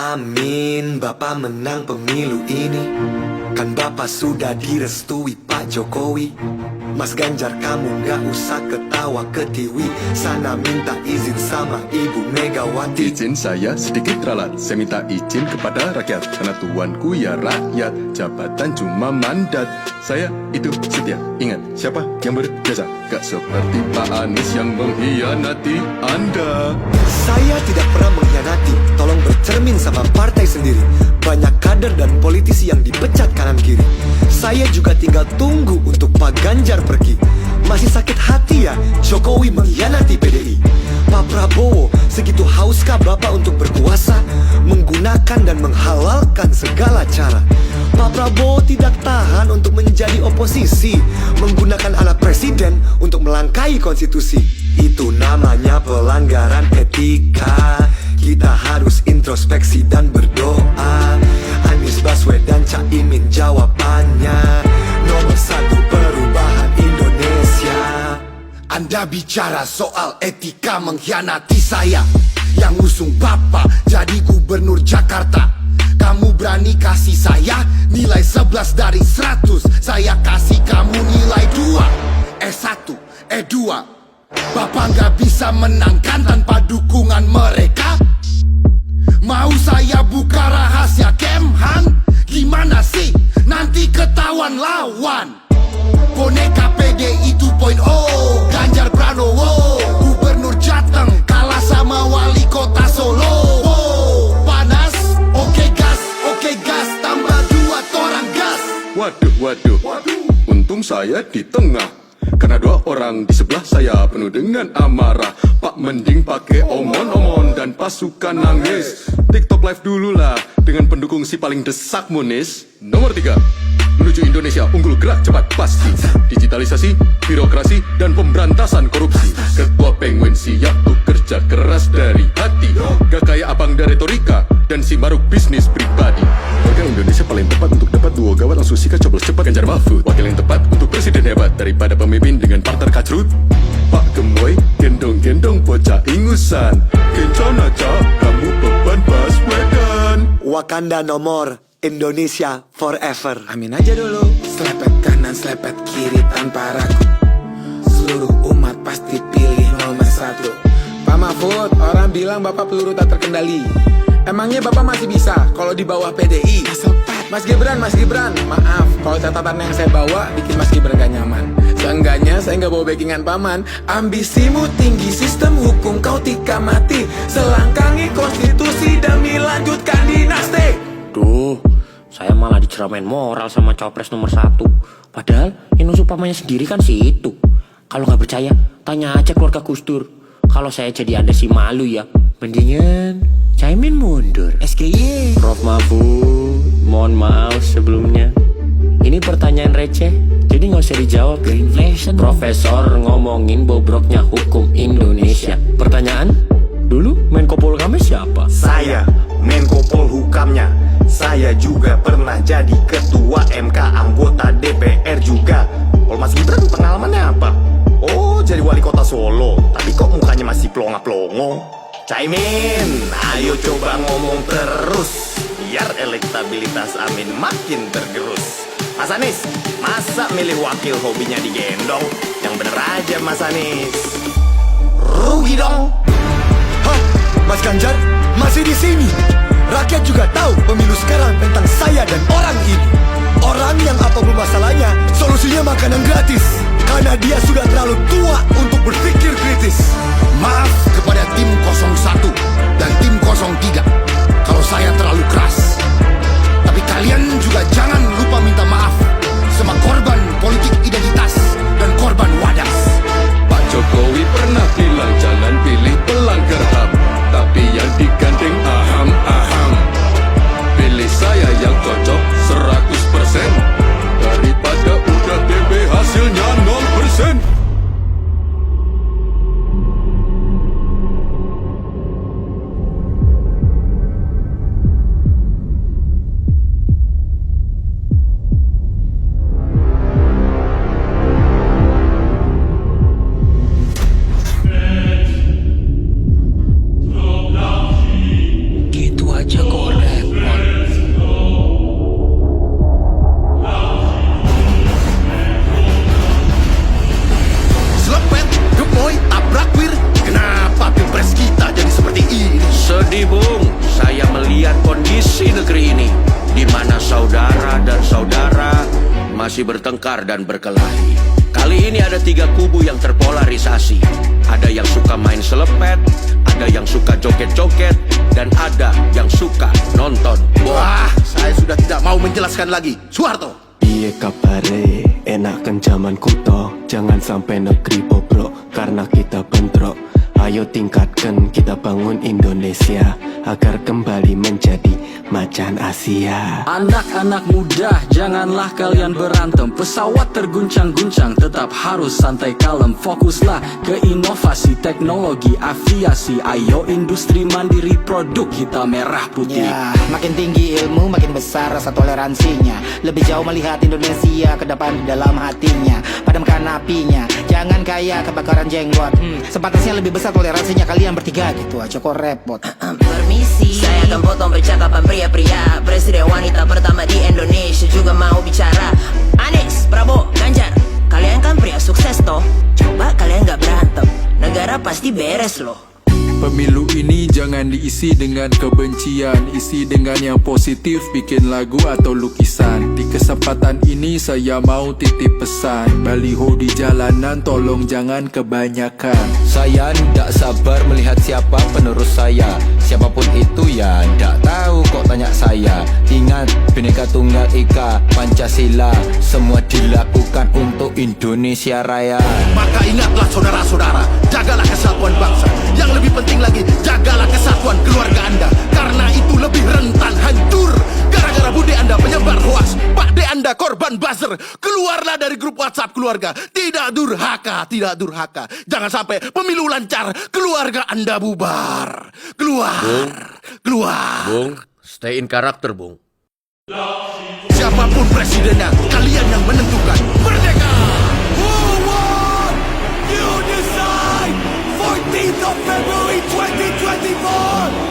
Amin, Bapak menang pemilu ini. Kan Bapak sudah direstui Pak Jokowi. Mas Ganjar kamu gak usah ketawa ketiwi. Sana minta izin sama Ibu Megawati. Izin saya sedikit ralat. Saya minta izin kepada rakyat, karena tuanku ya rakyat. Jabatan cuma mandat. Saya itu setia. Ingat, siapa yang berjasa? Gak seperti Pak Anies yang mengkhianati Anda. Saya tidak pernah mengkhianati. Tolong bercermin sama partai sendiri. Banyak kader dan politisi yang dipecat kanan kiri. Saya juga tinggal tunggu untuk Pak Ganjar pergi. Masih sakit hati ya Jokowi mengkhianati PDI. Pak Prabowo, segitu hauskah Bapak untuk berkuasa, menggunakan dan menghalalkan segala cara? Pak Prabowo tidak tahan untuk menjadi oposisi, menggunakan anak presiden untuk melangkahi konstitusi. Itu namanya pelanggaran etika. Kita harus introspeksi dan berdoa. Anies Baswedan, Caimin jawabannya. Nomor 1 perubahan Indonesia. Anda bicara soal etika mengkhianati saya, yang usung Bapak jadi gubernur Jakarta. Kamu berani kasih saya nilai 11 dari 100. Saya kasih kamu nilai 2. S1, E2. Bapak gak bisa menangkan tanpa dukungan mereka. Mau saya buka rahasia Kemhan? Gimana sih? Nanti ketahuan lawan. Boneka PDI 2.0, Ganjar Pranowo, Gubernur Jateng kalah sama Wali Kota Solo. Panas? Oke gas, tambah 2 orang gas. Waduh, untung saya di tengah. Karena 2 orang di sebelah saya penuh dengan amarah. Pak mending pakai omon-omon dan pasukan nangis. TikTok live dulu lah dengan pendukung si paling desak Munis. Nomor 3, menuju Indonesia unggul, gerak cepat pasti. Digitalisasi, birokrasi, dan pemberantasan korupsi. Ketua Penguin siap tuh kerja keras dari hati. Gak kayak abang dari retorika dan si maruk bisnis pribadi. Warga Indonesia paling tepat untuk dapat duo gawat, langsung sikat coblos cepat Ganjar Mahfud. Wakil yang tepat untuk presiden hebat daripada pemimpin dengan partner kacrut. Pak Gemoy gendong-gendong bocah ingusan. Kencang aja kamu beban Baswedan. Wakanda nomor, Indonesia forever. Amin aja dulu. Selepet kanan, selepet kiri tanpa ragu. Seluruh umat pasti pilih nomor 1. Pak Mahfud, orang bilang Bapak peluru tak terkendali. Emangnya Bapak masih bisa kalau di bawah PDI? Mas Gibran, maaf kalau catatan yang saya bawa bikin Mas Gibran gak nyaman. Seenggaknya saya gak bawa backingan paman. Ambisimu tinggi, sistem hukum kau tika mati. Selangkangi konstitusi demi lanjutkan dinasti. Duh, saya malah diceramain moral sama cawapres nomor 1. Padahal yang nusuk pamannya sendiri kan si itu. Kalau gak percaya, tanya aja keluarga Gus Dur. Kalau saya jadi Anda sih malu ya. Mendingan Caimin mundur. SKY. Prof Mahfud, mohon maaf sebelumnya. Ini pertanyaan receh, jadi gak usah dijawab. Inflation. Profesor ngomongin bobroknya hukum Indonesia. Pertanyaan, dulu Menko Polhukamnya siapa? Saya Menko Polhukamnya. Saya juga pernah jadi ketua MK, anggota DPR juga. Kalau Mas Gibran pengalamannya apa? Oh, jadi wali kota Solo. Tapi kok mukanya masih plonga-plongo? Caimin, ayo coba ngomong terus biar elektabilitas Amin makin tergerus. Mas Anies, masa milih wakil hobinya digendong? Yang bener aja Mas Anies. Rugi dong. Hah? Mas Ganjar masih di sini. Rakyat juga tahu pemilu sekarang tentang saya dan orang ini. Orang yang apapun masalahnya, solusinya makanan gratis. Karena dia sudah terlalu tua untuk berpikir kritis. Maaf kepada tim 01 dan tim 03 kalau saya terlalu keras. Tapi kalian juga jangan lupa minta maaf sama korban politik identitas dan korban wadas. Pak Jokowi pernah bilang jangan pilih pelanggar HAM, tapi yang digandeng aham-aham. Pilih saya yang cocok 100%, daripada udah DP hasilnya 0%. masih bertengkar dan berkelahi. Kali ini ada 3 kubu yang terpolarisasi. Ada yang suka main selepet, ada yang suka joget-joget, dan ada yang suka nonton bola. Saya sudah tidak mau menjelaskan lagi. Soeharto. Piye kabare, enakan zaman kuto. Jangan sampai negeri bobrok, karena kita bentrok. Ayo tingkatkan, kita bangun Indonesia agar kembali menjadi macan Asia. Anak-anak muda, janganlah kalian berantem. Pesawat terguncang-guncang, tetap harus santai kalem. Fokuslah ke inovasi teknologi aviasi. Ayo industri mandiri, produk kita merah putih. Ya, makin tinggi ilmu, makin besar rasa toleransinya. Lebih jauh melihat Indonesia ke depan di dalam hatinya. Padamkan apinya, jangan kayak kebakaran jenggot. Sepatasnya lebih besar toleransinya kalian bertiga gitu aja kok repot. Permisi, saya akan potong percakapan pria-pria. Presiden wanita pertama di Indonesia juga mau bicara. Anies, Prabowo, Ganjar, kalian kan pria sukses toh. Coba kalian gak berantem, negara pasti beres loh. Pemilu ini jangan diisi dengan kebencian, isi dengan yang positif, bikin lagu atau lukisan. Di kesempatan ini saya mau titip pesan, baliho di jalanan tolong jangan kebanyakan. Saya tidak sabar melihat siapa penerus saya. Siapapun itu ya tidak tahu kok tanya saya. Ingat Bhinneka Tunggal Ika Pancasila, semua dilakukan untuk Indonesia Raya. Maka ingatlah saudara-saudara, jagalah kesatuan bangsa. Yang lebih penting lagi, jagalah kesatuan keluarga Anda. Karena itu lebih rentan hancur gara-gara bude Anda penyebar hoaks, Pak De Anda korban buzzer. Keluarlah dari grup WhatsApp keluarga. Tidak durhaka, tidak durhaka. Jangan sampai pemilu lancar, keluarga Anda bubar. Keluar, keluar. Bung, stay in karakter, Bung. Siapapun presidennya, kalian yang menentukan. Merdeka! Who won? You decide! 14th of February 2024!